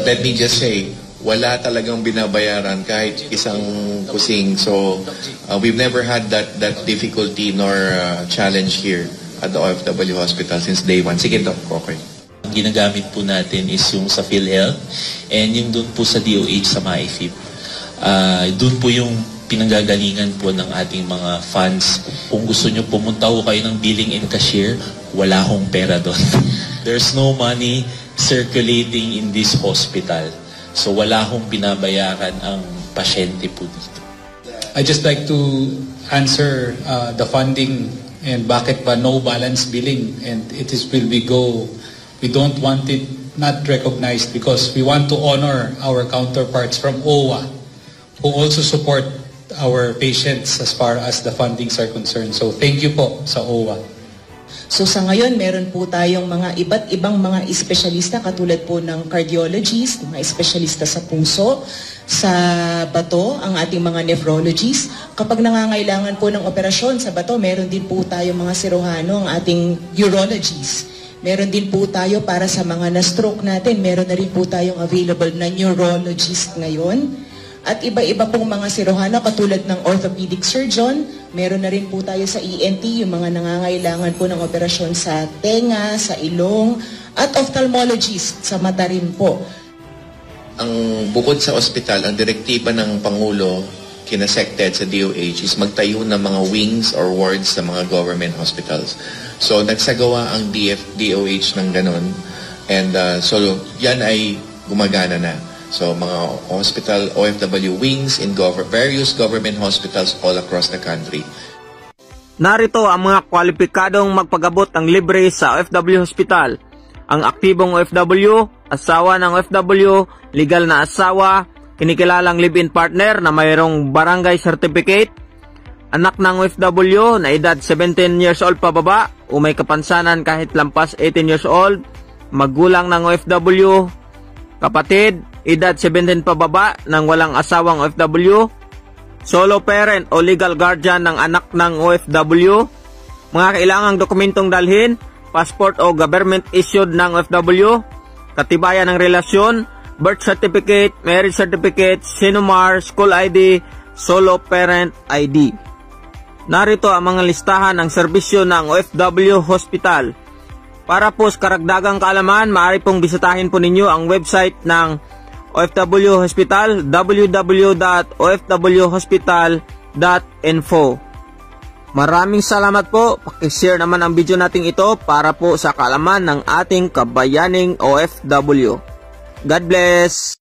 Let me just say, wala talagang binabayaran kahit isang kusing. So we've never had that difficulty nor challenge here at the OFW Hospital since day one. Sige, Doc. Okay. Ang ginagamit po natin is yung sa PhilHealth and yung doon po sa DOH sa MyFib. Doon po yung pinanggagalingan po ng ating mga funds. Kung gusto nyo pumunta ho kayo ng billing and cashier, wala hong pera doon. There's no money circulating in this hospital. So wala hong binabayaran ang pasyente po dito. I just like to answer the funding and bakit ba no balance billing, and we don't want it not recognized because we want to honor our counterparts from OWA who also support our patients as far as the fundings are concerned. So thank you po sa OWA. So sa ngayon, meron po tayong mga iba't ibang mga espesyalista katulad po ng cardiologist, mga espesyalista sa puso, sa bato, ang ating mga nephrologists. Kapag nangangailangan po ng operasyon sa bato, meron din po tayong mga siruhano, ang ating urologists. Meron din po tayo para sa mga na-stroke natin, meron na rin po tayong available na neurologist ngayon. At iba-iba pong mga siruhano katulad ng orthopedic surgeon, meron na rin po tayo sa ENT, yung mga nangangailangan po ng operasyon sa tenga, sa ilong, at ophthalmologist sa mata rin po. Ang bukod sa ospital, ang direktiba ng Pangulo kina SecTed sa DOH is magtayo ng mga wings or wards sa mga government hospitals. So nagsagawa ang DOH ng ganun, and so yan ay gumagana na. So mga hospital, OFW wings in various government hospitals all across the country. Narito ang mga kwalipikadong magpagabot ng libre sa OFW Hospital. Ang aktibong OFW, asawa ng OFW, legal na asawa, kinikilalang live-in partner na mayroong barangay certificate, anak ng OFW na edad 17 years old pababa o may kapansanan kahit lampas 18 years old, magulang ng OFW, kapatid, edad 17 pababa ng walang asawang OFW, solo parent o legal guardian ng anak ng OFW, mga kailangang dokumentong dalhin, passport o government issued ng OFW, katibayan ng relasyon, birth certificate, marriage certificate, sinumar, school ID, solo parent ID. Narito ang mga listahan ng serbisyo ng OFW Hospital. Para po sa karagdagang kaalaman, maaari pong bisitahin po ninyo ang website ng OFW Hospital, www.ofwhospital.info. Maraming salamat po. Paki-share naman ang video nating ito para po sa kaalaman ng ating kabayaning OFW. God bless!